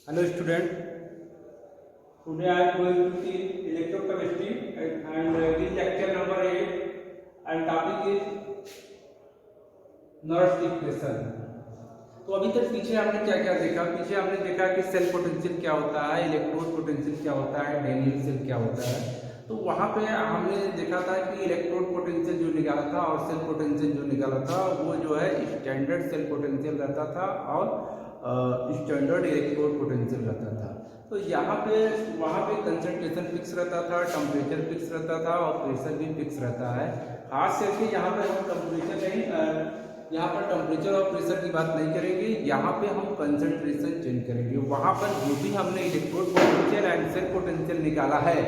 Hello student, today I am going to teach electrochemistry and it is lecture number 8 and topic is Nernst equation। तो अभी तक पीछे हमने क्या क्या देखा? पीछे हमने देखा कि सेल पोटेंशियल क्या होता है, इलेक्ट्रोड पोटेंशियल क्या होता है, डैनियल सेल क्या होता है। तो वहाँ पे हमने देखा था कि इलेक्ट्रोड पोटेंशियल जो निकाला था और सेल पोटेंशियल जो निकाला था वो जो है स्टैंडर्ड सेल पोटेंशियल रहता था और स्टैंडर्ड इलेक्ट्रोड पोटेंशियल रहता था। तो यहाँ पे वहाँ पे कंसंट्रेशन फिक्स रहता था, टेम्परेचर फिक्स रहता था और प्रेशर भी फिक्स रहता है। खास करके यहाँ पे हम टेम्परेचर नहीं, यहाँ पर टेम्परेचर और प्रेशर की बात नहीं करेंगे, यहाँ पे हम कंसंट्रेशन चेंज करेंगे। वहाँ पर जो भी हमने electrode potential and cell potential निकाला है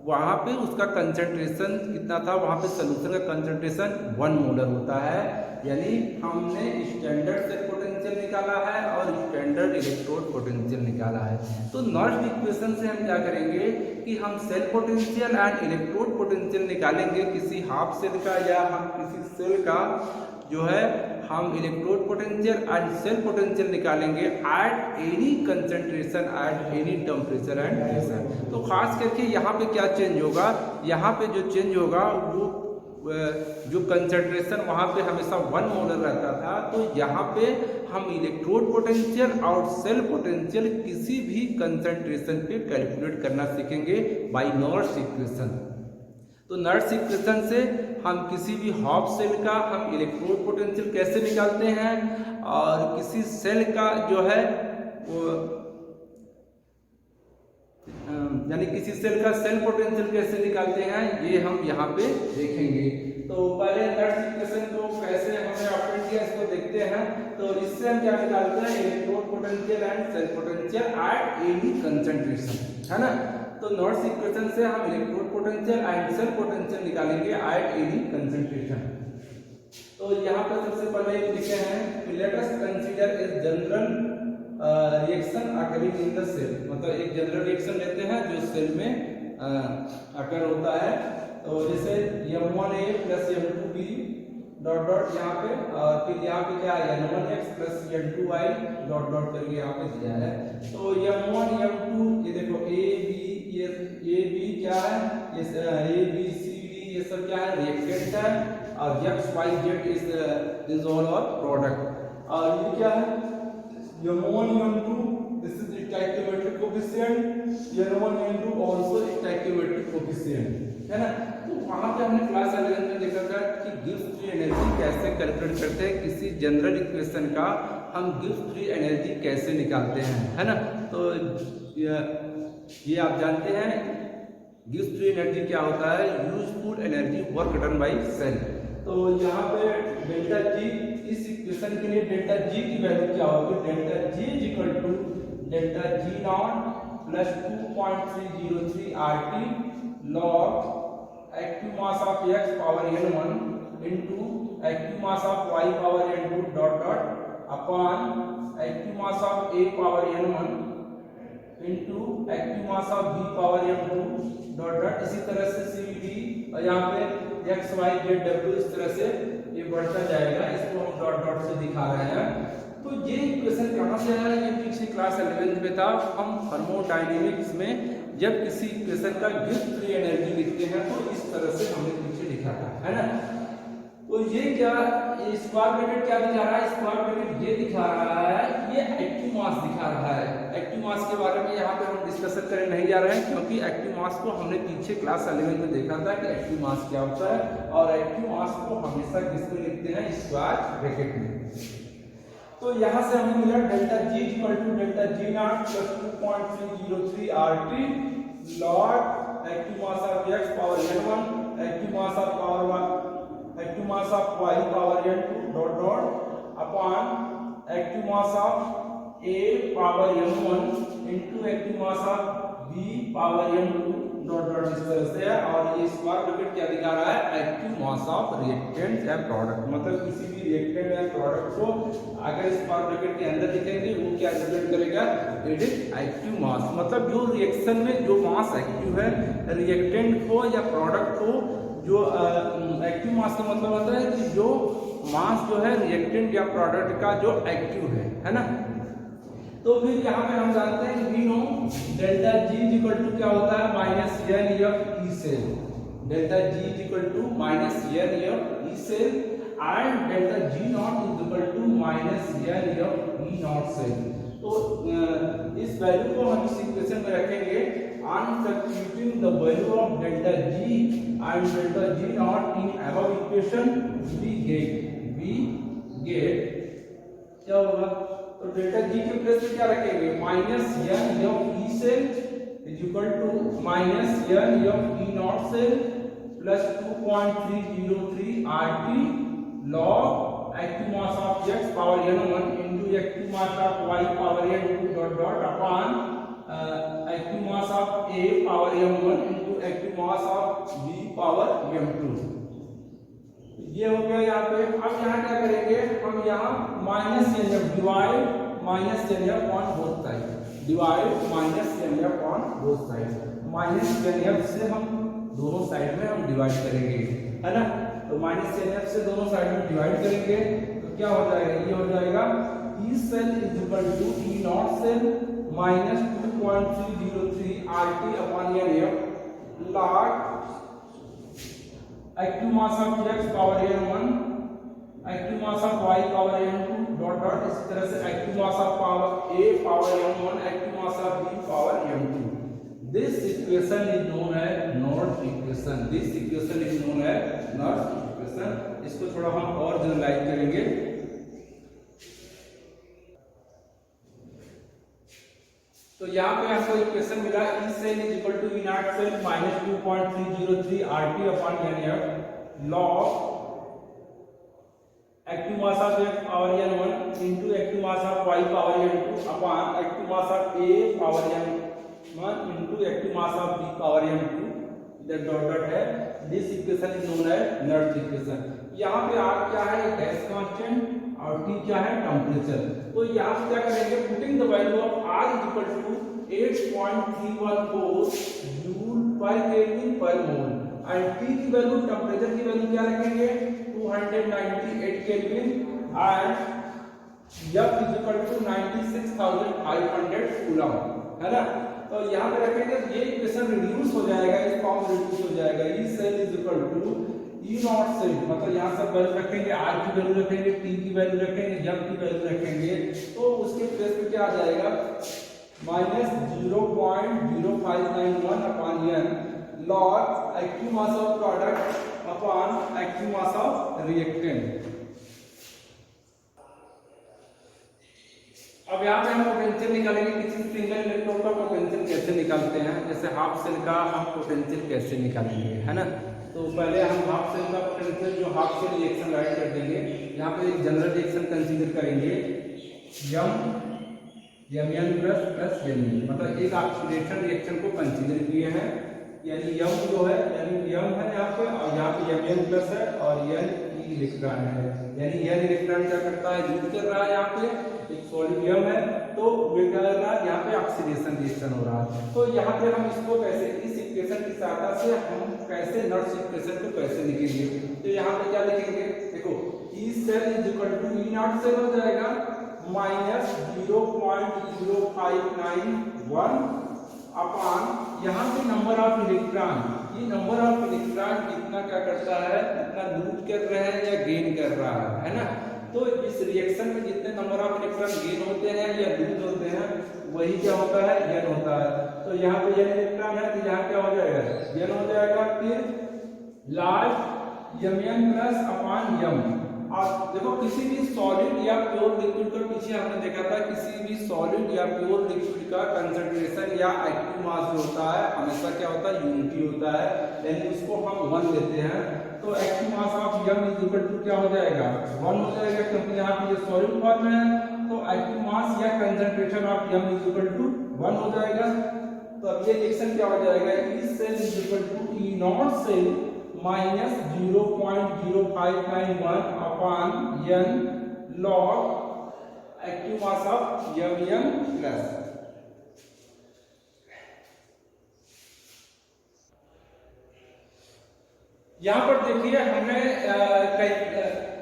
वहाँ पे उसका कंसंट्रेशन कितना था, वहाँ पे सोल्यूशन का कंसंट्रेशन 1 मोलर होता है। यानी हमने स्टैंडर्ड सेल पोटेंशियल निकाला है और स्टैंडर्ड इलेक्ट्रोड पोटेंशियल निकाला है। तो नर्स्ट इक्वेशन से हम क्या करेंगे कि हम cell potential and electrode potential निकालेंगे किसी हाफ सेल का या हम किसी सेल का जो है हम electrode potential and cell potential निकालेंगे at any concentration at any temperature and pressure. तो खास करके यहाँ पे क्या चेंज होगा, यहाँ पे जो चेंज होगा वो जो कंसंट्रेशन वहाँ पे हमेशा 1 मोलर रहता था, तो यहाँ पे हम इलेक्ट्रोड पोटेंशियल और सेल पोटेंशियल किसी भी कंसंट्रेशन पे कैलकुलेट करना सीखेंगे बाय नर्स्ट इक्वेशन। तो नर्स्ट इक्वेशन से हम किसी भी हाफ सेल का हम इलेक्ट्रोड पोटेंशियल कैसे निकालते हैं और किसी सेल का जो है वो यानी किसी सेल का सेल पोटेंशियल कैसे निकालते हैं ये हम यहाँ पे देखेंगे। तो पहले नर्स्ट इक्वेशन को कैसे हमने ऑपरेट किया इसको देखते हैं। तो इससे हम क्या निकालते हैं, electrode potential and cell potential at any concentration, है ना। तो नर्स्ट इक्वेशन से हम electrode potential and cell potential निकालेंगे एट एनी कंसंट्रेशन। तो यहाँ पर सबसे पहले लिखे हैं let us consider a general reaction occurring in the cell. मतलब एक जनरल रिएक्शन लेते हैं जो सेल में अकर होता है। तो जैसे M1A plus M2B dot dot यहाँ पे और फिर यहाँ पे क्या है N1X plus N2Y dot dot करके यहाँ पे दिया है। तो M1 M2 ये देखो A B क्या है, A B C D ये सब क्या है रिएक्टेंट है और X Y Z is all और प्रोडक्ट। और ये क्या है M1 M2 this is stoichiometric coefficient, N1 N2 also stoichiometric coefficient, है ना। तो वहाँ पे हमने क्लास 11 में देखा था कि गिब्स फ्री एनर्जी कैसे कैलकुलेट करते हैं, किसी जनरल इक्वेशन का हम गिब्स फ्री एनर्जी कैसे निकालते हैं, है ना। तो ये आप जानते हैं गिब्स फ्री एनर्जी क्या होता है, useful energy work done by cell. तो यहाँ पे डेल्टा जी, इस इक्वेशन के लिए डेल्टा जी की वैल्यू क्या होगी, delta G is equal to delta G naught plus 2.303 RT log active mass of x power n1 into active mass of y power n2 dot dot upon active mass of a power n1 into active mass of b power n2 dot dot. इसी तरह से CVD और यहाँ पे x y z w इस तरह से ये बढ़ता जाएगा, इसको हम डॉट डॉट से दिखा रहे हैं। तो ये इक्वेशन कहाँ से आया, ये पीछे क्लास 11 में था। हम थर्मोडायनेमिक्स में जब किसी इक्वेशन का गिब्स फ्री एनर्जी लिखते हैं तो इस तरह से हमने पीछे लिखा था, है ना। तो ये क्या, ये स्क्वायर ब्रैकेट क्या दिखा रहा है, स्क्वायर ब्रैकेट ये दिखा रहा है, ये एक्टिव मास दिखा रहा है। एक्टिव मास के बारे में यहाँ पे हम डिस्कशन करने नहीं जा रहे हैं क्योंकि एक्टिव मास को हमने पीछे क्लास 11 में देखा था कि एक्टिव मास क्या होता है और एक्टिव मास को हमेशा किसमें लिखते हैं, स्क्वायर ब्रैकेट में। तो यहाँ से हमें मिला delta G equal to delta G naught plus 2.303 RT log active mass of x power n1 active mass of y power n2 dot dot upon active mass of a power n1 into active mass of b power n2 dot dot इस तरह से है। और ये square bracket क्या दिखा रहा है, एक्टिव मास ऑफ रिएक्टेंट या प्रोडक्ट। मतलब किसी भी रिएक्टेंट या प्रोडक्ट को अगर स्क्वायर ब्रैकेट के अंदर दिखेंगे वो क्या रिप्रेजेंट करेगा, इट इज एक्टिव मास। मतलब जो रिएक्शन में जो मास एक्टिव है, रिएक्टेंट को या प्रोडक्ट को, जो एक्टिव मास का मतलब होता है कि जो मास जो है रिएक्टेंट या प्रोडक्ट का जो एक्टिव है ना। तो फिर यहाँ पे हम जानते हैं कि we know delta G is equal to क्या होता है minus n F E cell, delta G is equal to minus n F E cell and delta G naught is equal to minus n F E naught cell. तो इस value को हम इस equation में रखेंगे and substituting the value of delta g and delta g naught in above equation we get क्या होगा, तो डेल्टा जी के प्लेस पे क्या रखेंगे minus n F E cell is equal to minus n F E naught cell plus 2.303 RT log active mass of x power n1 into active mass of y power n2 dot dot upon active mass of a power m1 into active mass of b power m2। ये हो गया यहाँ पे। अब यहाँ क्या करेंगे हम, यहाँ minus n F divide minus n F on both side, divide minus n F on both side, minus n F से हम दोनों साइड में हम डिवाइड करेंगे, है ना। तो माइनस एन एफ से दोनों साइड में डिवाइड करेंगे तो क्या हो जाएगा, ये हो जाएगा E cell is equal to E naught cell minus 2.303 RT upon N F log active mass of x power n1 active mass of y power n2 dot dot, इस तरह से active mass of power a power m1 active mass of b power m2। This equation is known as not equation, this equation is known as not equation. इसको थोड़ा हम और generalise करेंगे। तो यहाँ पे आपको इक्वेशन मिला E cell is equal to E naught cell minus 2.303 RT upon N F log active mass of x power n1 into active mass of y power n2 upon active mass of a power n1 into active mass of b power n2 that dot dot है। This equation is known as not equation. यहाँ पे r क्या है, gas constant और t क्या है, temperature. तो यहाँ क्या करेंगे, putting the value of r is equal to 8.314 joule per kelvin per mole and t की वैल्यू, टेंपरेचर की वैल्यू क्या रखेंगे 298 kelvin and f is equal to 96,500 coulomb, है ना। तो यहाँ पे रखेंगे, ये इक्वेशन रिड्यूस हो जाएगा, इस फॉर्म में रिड्यूस हो जाएगा। E cell is equal to E naught cell, मतलब यहाँ सब वैल्यू रखेंगे, r की वैल्यू रखेंगे, t की वैल्यू रखेंगे, f की वैल्यू रखेंगे, तो उसके प्लेस पे क्या आ जाएगा minus 0.0591 upon n log active mass of product upon active mass of reactant. अब यहाँ पे हम पोटेंशियल निकालेंगे, किसी सिंगल इलेक्ट्रोड का पोटेंशियल कैसे निकालते हैं, जैसे हाफ सेल का हम पोटेंशियल कैसे निकालेंगे, है ना। तो पहले हम हाफ सेल का पोटेंशियल, जो हाफ सेल रिएक्शन राइट कर देंगे, यहाँ पे एक जनरल रिएक्शन कंसीडर करेंगे Mn प्लस N, मतलब एक ऑक्सीडेशन रिएक्शन को कंसीडर किए हैं, यानी M जो है, यानी M है यहाँ पे, और यहाँ पे Mn प्लस है और N इलेक्ट्रॉन है, यानी N इलेक्ट्रॉन क्या करता है, यूज कर रहा है यहाँ पे एक सॉलिड M है, तो वे क्या कर रहा है, यहाँ पे ऑक्सीडेशन रिएक्शन हो रहा है। तो यहाँ पे हम इसको कैसे, इस इक्वेशन की सहायता से हम कैसे नॉट्स इक्वेशन को कैसे लिखेंगे, तो यहाँ पे क्या लिखेंगे, देखो E cell is equal to E naught cell हो जाएगा माइनस 0.0591 अपॉन यहाँ पे नंबर ऑफ इलेक्ट्रॉन, ये नंबर ऑफ इलेक्ट्रॉन कितना क्या करता है, कितना लूज कर रहे हैं या गेन कर रहा है ना। तो इस रिएक्शन में जितने नंबर ऑफ इलेक्ट्रॉन गेन होते हैं या लूज होते हैं, वही क्या होता है, n होता है। तो यहाँ पे n इलेक्ट्रॉन है, तो यहाँ क्या हो जाएगा, n हो जाएगा। फिर large Mn plus upon m। और देखो किसी भी सॉलिड या प्योर लिक्विड का, पीछे हमने देखा था, किसी भी सॉलिड या प्योर लिक्विड का कंसंट्रेशन या एक्टिव मास जो होता है हमेशा क्या होता है, यूनिटी होता है, यानी उसको हम 1 लेते हैं। तो active mass of m is equal to क्या हो जाएगा, 1 हो जाएगा, क्योंकि यहाँ पे ये सॉलिड फॉर्म में है, तो एक्टिव मास या concentration of m is equal to 1 हो जाएगा। तो अब ये रिएक्शन क्या हो जाएगा, E cell is equal to E naught cell minus 0.0591 upon n log active mass of Mn plus. यहाँ पर देखिए हमें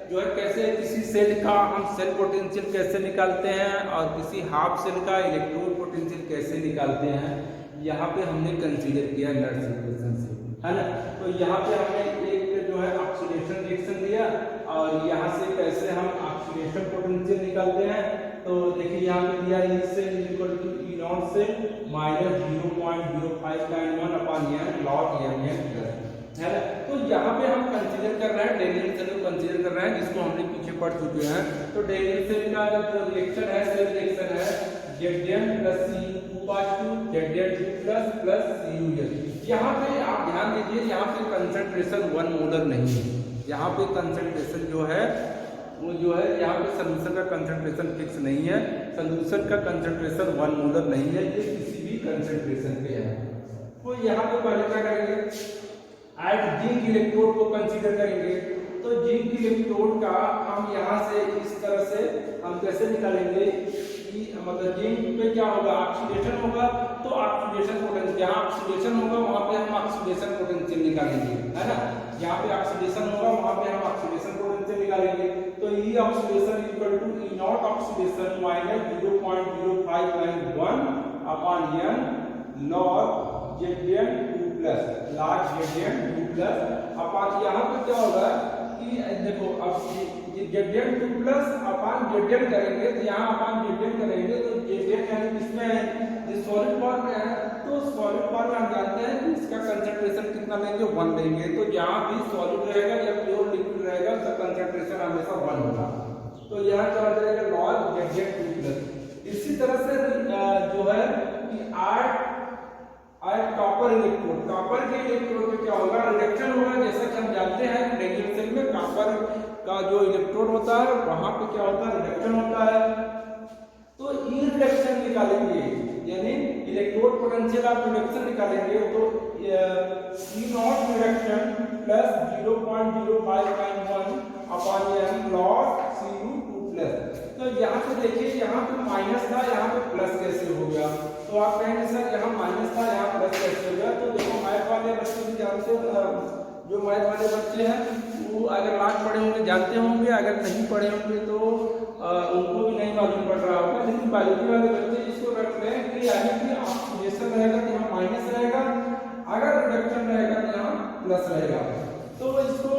जो है कैसे किसी सेल का हम सेल पोटेंशियल कैसे निकालते हैं और किसी हाफ सेल का इलेक्ट्रोड पोटेंशियल कैसे निकालते हैं, यहाँ पे हमने कंसीडर किया नर्स इक्वेशन से, है ना। तो यहाँ पे हमने एक जो है ऑक्सीडेशन रिएक्शन लिया और यहाँ से कैसे हम ऑक्सीडेशन पोटेंशियल निकालते हैं। तो देखिए यहाँ पे दिया E cell equal to E naught cell minus 0.0591 upon n log n plus, है ना। तो यहाँ पे हम कंसीडर कर रहे हैं डेनियल सेल को कंसीडर कर रहे हैं, जिसको हमने पीछे पढ़ चुके हैं। तो डेनियल सेल का जो रिएक्शन है सेल रिएक्शन है Zn plus Cu Zn plus Cus। यहाँ पे आप ध्यान दीजिए, यहाँ पे कंसंट्रेशन 1 मोलर नहीं है, यहाँ पे कंसंट्रेशन जो है वो जो है यहाँ पे सॉल्यूशन का कंसंट्रेशन फिक्स नहीं है, सॉल्यूशन का कंसंट्रेशन 1 मोलर नहीं है, ये किसी भी कंसंट्रेशन पे है। तो यहाँ पे पहले क्या करेंगे, एट जिंक इलेक्ट्रोड को कंसीडर करेंगे। तो जिंक इलेक्ट्रोड का हम यहाँ से इस तरह से हम कैसे निकालेंगे कि मतलब जिंक पे क्या होगा, ऑक्सीडेशन होगा, तो ऑक्सीडेशन पोटेंशियल, जहाँ ऑक्सीडेशन होगा वहाँ पे हम ऑक्सीडेशन पोटेंशियल निकालेंगे, है ना। यहाँ पे ऑक्सीडेशन होगा वहाँ पे हम ऑक्सीडेशन पोटेंशियल निकालेंगे। तो E oxidation equal to E naught oxidation minus 0.0591 upon n log Zn2 plus log Zn2 plus upon यहाँ पे क्या होगा कि देखो अब Zn2 प्लस अपॉन Zn करेंगे, तो यहाँ अपॉन Zn करेंगे तो Zn यानी किसमें है, ये सॉलिड फॉर्म में है। तो सॉलिड फॉर्म में हम जानते हैं कि इसका कंसंट्रेशन कितना लेंगे, 1 लेंगे। तो जहाँ भी सॉलिड रहेगा या प्योर लिक्विड रहेगा उसका कंसंट्रेशन हमेशा 1 होगा। तो यहाँ क्या हो जाएगा लॉग Zn2 प्लस। इसी तरह से जो है कि कॉपर इलेक्ट्रोड, कॉपर के इलेक्ट्रोड में क्या होगा, रिडक्शन होगा। जैसा कि हम जानते हैं डेनियल सेल में कॉपर का जो इलेक्ट्रोड होता है वहां पे क्या होता है, रिडक्शन होता है। तो ई रिडक्शन निकालेंगे, यानी इलेक्ट्रोड पोटेंशियल आप रिडक्शन निकालेंगे तो E naught reduction plus 0.0591 upon n log Cu2 plus. तो यहाँ पे देखिए, यहाँ पे माइनस था, यहाँ पे प्लस कैसे हो गया। तो आप कहेंगे सर यहाँ माइनस था यहाँ प्लस कैसे हो गया। तो देखो मैथ वाले बच्चे भी जानते हो, जो मैथ वाले बच्चे हैं वो अगर लास्ट पढ़े होंगे जानते होंगे, अगर नहीं पढ़े होंगे तो उनको भी नहीं मालूम पड़ रहा होगा। लेकिन बायोलॉजी वाले बच्चे इसको रख रहे हैं कि यानी कि ऑक्सीडेशन रहेगा तो यहाँ माइनस रहेगा, अगर रिडक्शन रहेगा तो यहाँ प्लस रहेगा। तो इसको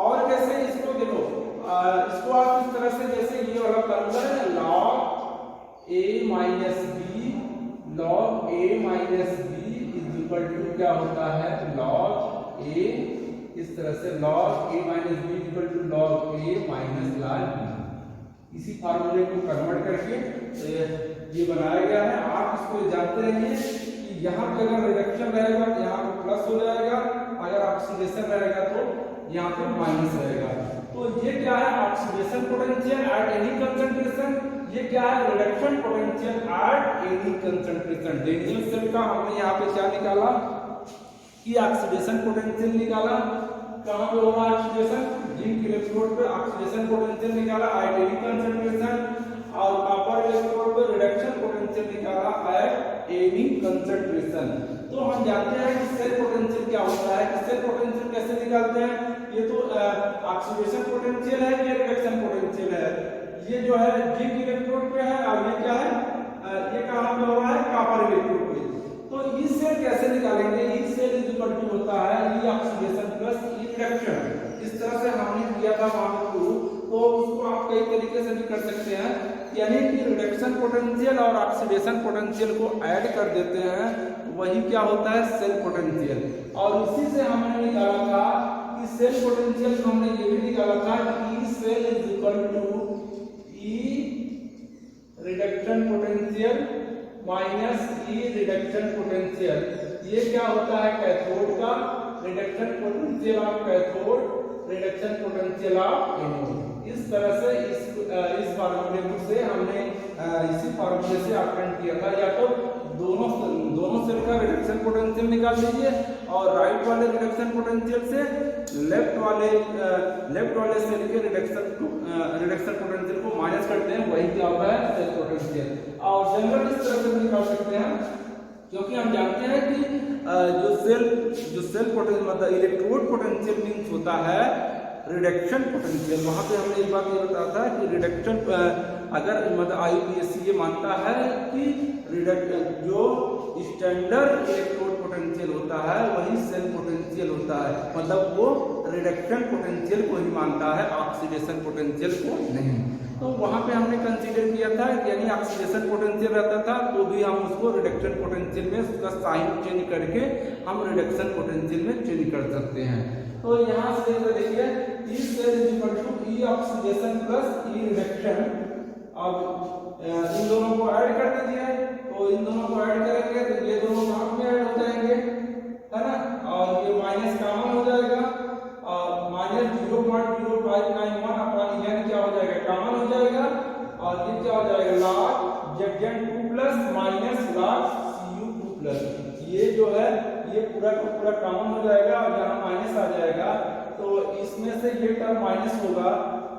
और कैसे, इसको देखो इसको आप इस तरह से जैसे ये वाला फॉर्मूला है log a minus b, log a minus b is equal to क्या होता है लॉग a, इस तरह से log a minus b equal to log a minus log b। इसी फार्मूले को कन्वर्ट करके ये बनाया गया है। आप इसको जानते रहिए कि यहाँ पे अगर रिडक्शन रहेगा तो यहाँ पे प्लस हो जाएगा, अगर ऑक्सीडेशन रहेगा तो यहाँ पे माइनस रहेगा। तो ये क्या है, oxidation potential at any concentration, ये क्या है reduction potential at any concentration. Daniell cell का हमने यहाँ पे क्या निकाला कि ऑक्सीडेशन पोटेंशियल निकाला, कहाँ पे होगा ऑक्सीडेशन, जिंक इलेक्ट्रोड पे ऑक्सीडेशन पोटेंशियल निकाला एट एनी कंसंट्रेशन, और कॉपर इलेक्ट्रोड पे रिडक्शन पोटेंशियल निकाला एट एनी कंसंट्रेशन। तो हम जानते हैं कि सेल पोटेंशियल क्या होता है, कि सेल पोटेंशियल कैसे निकालते हैं। ये तो ऑक्सीडेशन पोटेंशियल है, ये रिडक्शन पोटेंशियल है। ये जो है जिंक इलेक्ट्रोड पे है और ये क्या है, ये कहाँ पे हो रहा है कॉपर इलेक्ट्रोड पे। तो ई सेल कैसे निकालेंगे, E cell is equal to होता है E oxidation plus E reduction. इस तरह से हमने किया था वहां पे, तो उसको आप कई तरीके से भी कर सकते हैं, यानी कि रिडक्शन पोटेंशियल और ऑक्सीडेशन पोटेंशियल को ऐड कर देते हैं, वही क्या होता है सेल पोटेंशियल। और इसी से हमने निकाला था कि सेल पोटेंशियल को हमने ये भी निकाला था कि E cell is equal to E reduction potential minus E reduction potential. ये क्या होता है कैथोड का reduction potential of cathode, reduction potential of anode. इस तरह से इस फार्मूले से हमने इसी फार्मूले से ऑप्टेन किया था। या तो दोनों सेल का रिडक्शन पोटेंशियल निकाल लीजिए और राइट वाले रिडक्शन पोटेंशियल से लेफ्ट वाले सेल के रिडक्शन पोटेंशियल को माइनस करते हैं, वही क्या होता है सेल पोटेंशियल। और जनरल इस तरह से निकाल सकते हैं, क्योंकि हम जानते हैं कि जो सेल पोटेंशियल मतलब इलेक्ट्रोड पोटेंशियल मींस होता है रिडक्शन पोटेंशियल। वहाँ पे हमने एक बात ये बताया था कि रिडक्शन अगर मतलब IUPAC ये मानता है कि जो स्टैंडर्ड इलेक्ट्रोड पोटेंशियल होता है वही सेल पोटेंशियल होता है, मतलब वो रिडक्शन पोटेंशियल को ही मानता है, ऑक्सीडेशन पोटेंशियल को नहीं। तो वहाँ पे हमने कंसीडर किया था यानी ऑक्सीडेशन पोटेंशियल रहता था तो भी हम उसको रिडक्शन पोटेंशियल में उसका साइन चेंज करके हम रिडक्शन पोटेंशियल में चेंज कर सकते हैं। तो यहाँ से देखिए E cell is equal to E oxidation plus E reduction. अब इन दोनों को ऐड कर दीजिए, तो इन दोनों को ऐड करेंगे तो ये दोनों भाग में ऐड हो जाएंगे, है ना, और ये माइनस कॉमन हो जाएगा और माइनस 0.0591 अपॉन n क्या हो जाएगा, कॉमन हो जाएगा और ये क्या हो जाएगा log Zn2 plus minus log Cu2 plus. ये जो है ये पूरा का पूरा कॉमन हो जाएगा और यहाँ माइनस आ जाएगा, तो इसमें से ये टर्म माइनस होगा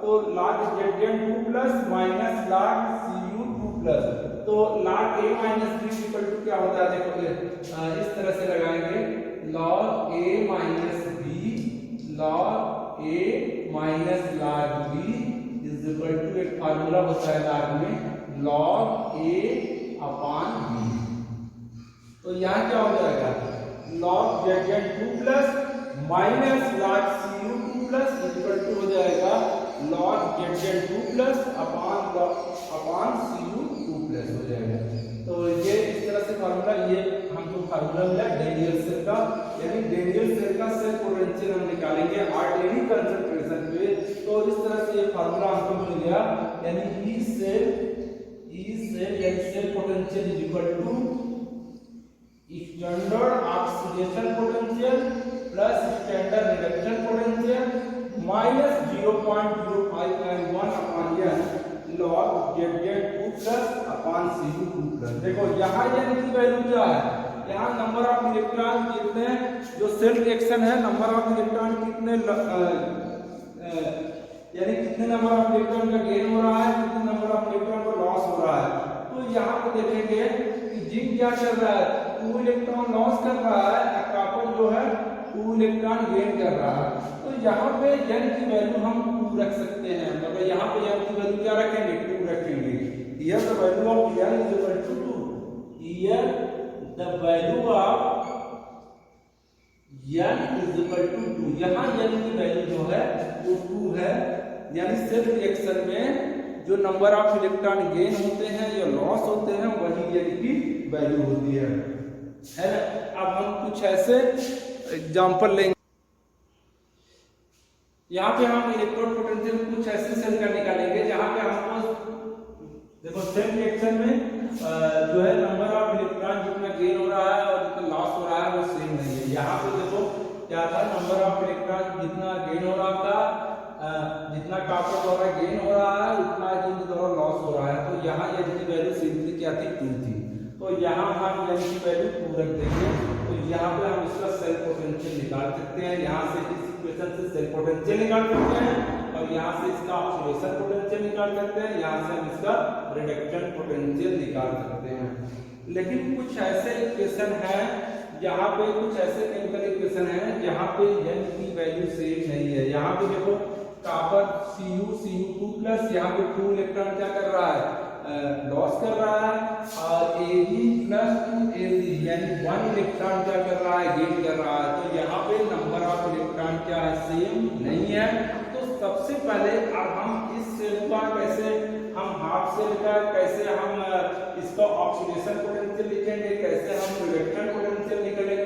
तो log Zn2 plus minus log Cu2 plus, तो log a minus b equal to क्या होता है, देखो इस तरह से लगाएंगे log a minus b log a minus log b is equal to एक फार्मूला होता है log में log a अपॉन b। तो यहाँ क्या हो जाएगा log Zn2 plus minus log Cu2 plus equal to हो जाएगा log Zn2 plus upon Cu2 plus हो जाएगा। तो ये इस तरह से फार्मूला, ये हमको फार्मूला मिला डेनियल सेल का, यानी डेनियल सेल का सेल पोटेंशियल हम निकालेंगे एट एनी कंसंट्रेशन पे। तो इस तरह से ये फार्मूला हमको मिल गया, यानी E सेल यानी cell potential is equal to standard oxidation potential plus standard reduction potential minus 0.0591 upon n log Zn2 plus upon Cu2 plus. देखो यहाँ n की वैल्यू क्या है, यहाँ नंबर ऑफ इलेक्ट्रॉन कितने, जो सेल रिएक्शन है नंबर ऑफ इलेक्ट्रॉन कितने यानी कितने नंबर ऑफ इलेक्ट्रॉन का गेन हो रहा है, कितने नंबर ऑफ इलेक्ट्रॉन का लॉस हो रहा है। तो यहाँ पे देखेंगे कि जिंक क्या कर रहा है, 2 इलेक्ट्रॉन लॉस कर रहा है, कॉपर जो है 2 इलेक्ट्रॉन गेन कर रहा है। तो यहाँ पे n की वैल्यू हम 2 रख सकते हैं, मतलब यहाँ पे n की वैल्यू क्या रखेंगे, 2 रखेंगे। Here the value of n is equal to 2. Here the value of n is equal to 2। यहाँ n की वैल्यू जो है वो 2 है, यानी सेल रिएक्शन में जो नंबर ऑफ इलेक्ट्रॉन गेन होते हैं या लॉस होते हैं वही n की वैल्यू होती है ना। अब हम कुछ ऐसे एग्जांपल लेंगे, यहाँ पे हम इलेक्ट्रोड पोटेंशियल कुछ ऐसे सेल का निकालेंगे जहाँ पे हमको देखो सेल रिएक्शन में जो है नंबर ऑफ इलेक्ट्रॉन जितना गेन हो रहा है और जितना लॉस हो रहा है वो सेम नहीं है। यहाँ पे देखो क्या था, नंबर ऑफ इलेक्ट्रॉन जितना गेन हो रहा था, जितना कॉपर द्वारा गेन हो रहा है उतना जिंक द्वारा लॉस हो रहा है। तो यहाँ n की वैल्यू सिंपली क्या थी, 2 थी, तो यहाँ हम n की वैल्यू 2 रख देंगे। तो यहाँ पे हम इसका सेल पोटेंशियल निकाल सकते हैं, यहाँ से इस इक्वेशन से सेल पोटेंशियल निकाल सकते हैं और यहाँ से इसका ऑक्सीडेशन पोटेंशियल निकाल सकते हैं, यहाँ से हम इसका रिडक्शन पोटेंशियल निकाल सकते हैं। लेकिन कुछ ऐसे इक्वेशन है यहाँ पे, कुछ ऐसे केमिकल इक्वेशन है जहाँ पे n की वैल्यू सेम नहीं है। यहाँ पे देखो कॉपर Cu2 प्लस यहाँ पे 2 इलेक्ट्रॉन क्या कर रहा है, लॉस कर रहा है, और Ag प्लस 2Ag यानी 1 इलेक्ट्रॉन क्या कर रहा है, गेन कर रहा है। तो यहाँ पे नंबर ऑफ इलेक्ट्रॉन क्या है, सेम नहीं है। तो सबसे पहले अब हम इस सेल का कैसे, हम हाफ सेल का कैसे हम इसका ऑक्सीडेशन पोटेंशियल लिखेंगे, कैसे हम रिडक्शन पोटेंशियल लिखेंगे।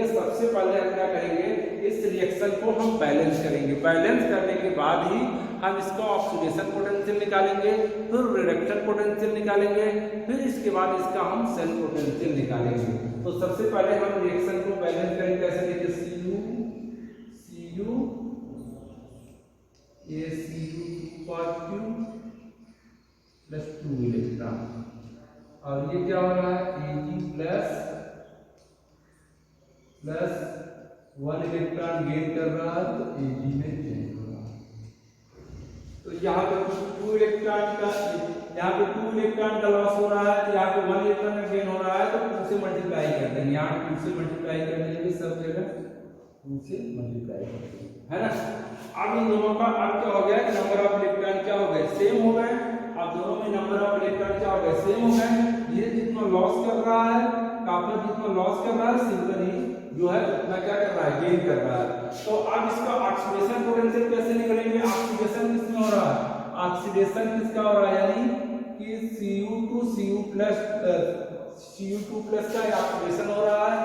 सबसे पहले हम क्या करेंगे, इस रिएक्शन को हम बैलेंस करेंगे, बैलेंस करने के बाद ही हम इसका ऑक्सीडेशन पोटेंशियल निकालेंगे, फिर रिडक्शन पोटेंशियल निकालेंगे, फिर इसके बाद इसका हम सेल पोटेंशियल निकालेंगे। तो सबसे पहले हम रिएक्शन को बैलेंस करेंगे, कैसे देखिए Cu Cu2 प्लस 2 इलेक्ट्रॉन, और ये क्या हो रहा है, Ag प्लस 1 इलेक्ट्रॉन गेन कर रहा है, तो Ag में चेंज हो रहा है। तो यहाँ पे 2 इलेक्ट्रॉन का, यहाँ पे 2 इलेक्ट्रॉन का लॉस हो रहा है, यहाँ पे 1 इलेक्ट्रॉन का गेन हो रहा है, तो 2 से मल्टीप्लाई कर देंगे, यहाँ 2 से मल्टीप्लाई कर देंगे सब जगह 2 से मल्टीप्लाई करते हैं, है ना। अब इन दोनों का अब क्या हो गया कि नंबर ऑफ इलेक्ट्रॉन क्या हो गए, सेम हो गए। अब दोनों में नंबर ऑफ इलेक्ट्रॉन क्या हो गए, सेम हो गए। ये जितना लॉस कर रहा है, कॉपर जितना लॉस कर रहा है, सिल्वर ही जो है उतना क्या कर रहा है, गेन कर रहा है। तो अब इसका ऑक्सीडेशन पोटेंशियल कैसे निकालेंगे, ऑक्सीडेशन किसमें हो रहा है, ऑक्सीडेशन किसका हो रहा है, यानी कि Cu2 प्लस का ऑक्सीडेशन हो रहा है,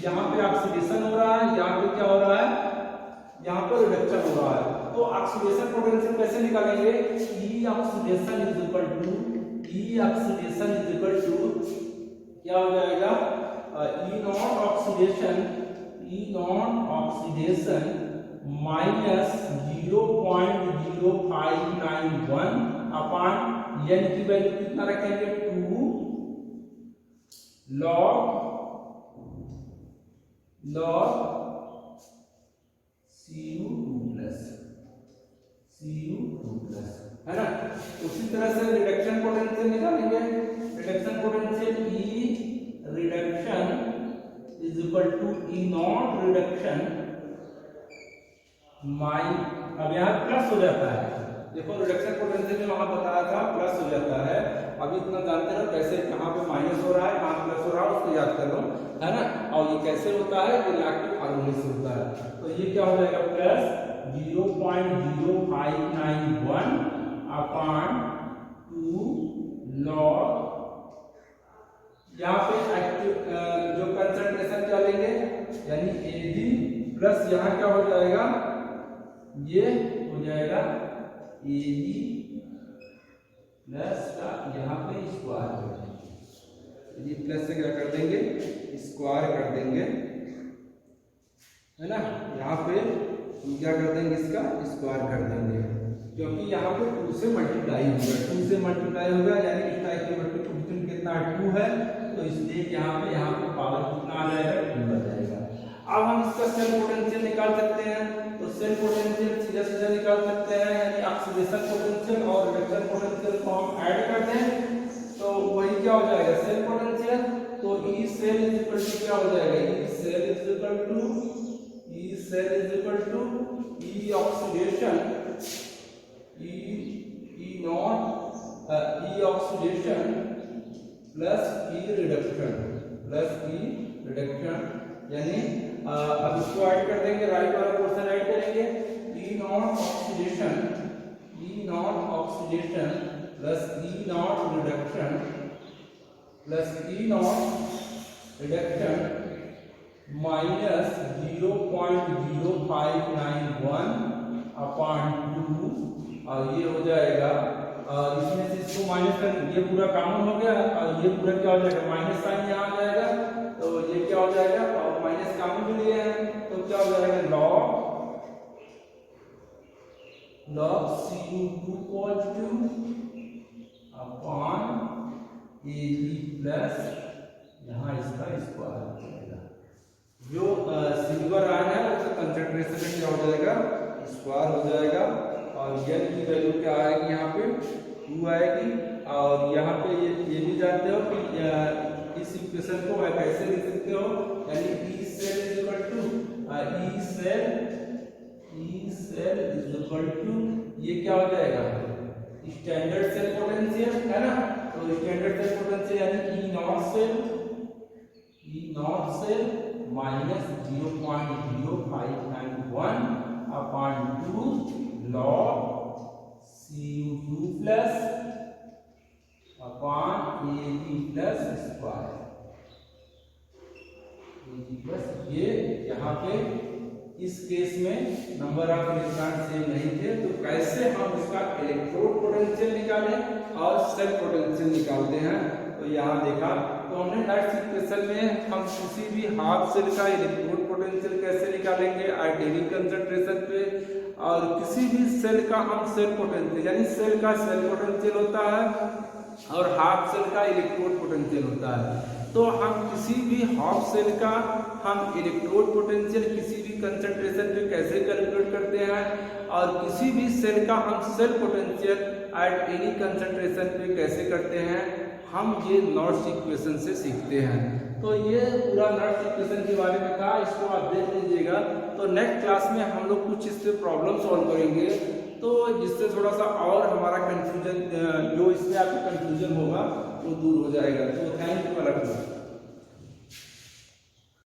यहाँ पे ऑक्सीडेशन हो रहा है, यहाँ पे क्या हो रहा है, यहाँ पे रिडक्शन हो रहा है। तो ऑक्सीडेशन पोटेंशियल कैसे निकालेंगे, E oxidation is equal to क्या हो जाएगा, E naught oxidation minus 0.0591 upon n की वैल्यू कितना रखेंगे, 2 log Cu2 प्लस, है ना। उसी तरह से रिडक्शन पोटेंशियल निकालेंगे, reduction potential E reduction is equal to E naught reduction अब यहाँ प्लस हो जाता है, देखो रिडक्शन पोटेंशियल में वहां बताया था प्लस हो जाता है। अभी इतना जानते रहो कैसे, कहाँ पे माइनस हो रहा है, कहाँ प्लस हो रहा है, उसको याद कर लो, है ना। और ये कैसे होता है, ये रिएक्टिव फार्मूले से होता है। तो ये क्या हो जाएगा, प्लस 0.0591 अपॉन 2 log, यहाँ पे एक्टिव जो कंसंट्रेशन क्या लेंगे, यानी Ag प्लस यहाँ क्या हो जाएगा, ये हो जाएगा Ag प्लस का यहाँ पे स्क्वायर कर देंगे, प्लस से क्या कर देंगे, स्क्वायर कर देंगे, है ना। यहाँ पे हम क्या कर देंगे, इसका स्क्वायर कर देंगे, क्योंकि यहाँ पे 2 से मल्टीप्लाई होगा, 2 से मल्टीप्लाई होगा यानी इसका इक्विवेलेंट कितना 2 है, तो इसलिए यहाँ पे पावर कितना आ जाएगा, 2 आ जाएगा। अब हम इसका सेल पोटेंशियल निकाल सकते हैं, तो सेल पोटेंशियल सीधा निकाल सकते हैं, यानी ऑक्सीडेशन पोटेंशियल और रिडक्शन पोटेंशियल को हम ऐड कर दें तो वही क्या हो जाएगा, सेल पोटेंशियल। तो E cell is equal to क्या हो जाएगा, E cell is equal to E oxidation E oxidation plus E reduction यानी अब इसको ऐड कर देंगे, राइट वाला पोर्शन ऐड करेंगे, E naught oxidation plus E naught reduction minus 0.0591 upon 2, और ये हो जाएगा, इसमें से इसको माइनस कर, ये पूरा कॉमन हो गया और ये पूरा क्या हो जाएगा, माइनस साइन यहाँ आ जाएगा, तो ये क्या हो जाएगा, और माइनस कॉमन भी लिए हैं तो क्या हो जाएगा, log Cu2 positive upon Ag plus यहाँ इसका स्क्वायर हो जाएगा, जो सिल्वर आयन है उसका कंसंट्रेशन क्या हो जाएगा, स्क्वायर हो जाएगा, और n की वैल्यू क्या आएगी, यहाँ पे 2 आएगी। और यहाँ पे ये भी जानते हो कि इस इक्वेशन को कैसे लिख सकते हो, यानी E cell is equal to ये क्या हो जाएगा, स्टैंडर्ड सेल पोटेंशियल, है ना। तो स्टैंडर्ड सेल पोटेंशियल यानी E naught cell minus 0.0591 upon 2 log Cu2 plus upon Ag plus square, ये यहाँ पे इस केस में नंबर ऑफ इलेक्ट्रॉन सेम नहीं थे, तो कैसे हम इसका इलेक्ट्रोड पोटेंशियल निकालें और सेल पोटेंशियल निकालते हैं, तो यहाँ देखा। तो हमने नेक्स्ट इक्वेशन में हम किसी भी हाफ सेल का इलेक्ट्रोड पोटेंशियल कैसे निकालेंगे आइडियलिक कंसंट्रेशन पे, और किसी भी सेल का हम सेल पोटेंशियल, यानी सेल का सेल पोटेंशियल होता है और हाफ सेल का इलेक्ट्रोड पोटेंशियल होता है। तो हम किसी भी हाफ सेल का हम इलेक्ट्रोड पोटेंशियल किसी भी कंसंट्रेशन पे कैसे कैलकुलेट करते हैं, और किसी भी सेल का हम cell potential at any concentration पे कैसे करते हैं, हम ये नॉट्स इक्वेशन से सीखते हैं। तो ये पूरा नट्स इक्वेशन के बारे में था, इसको आप देख लीजिएगा। तो नेक्स्ट क्लास में हम लोग कुछ इससे प्रॉब्लम सॉल्व करेंगे, तो जिससे थोड़ा सा और हमारा कंफ्यूजन, जो इसमें आपका कंफ्यूजन होगा वो दूर हो जाएगा। तो थैंक यू।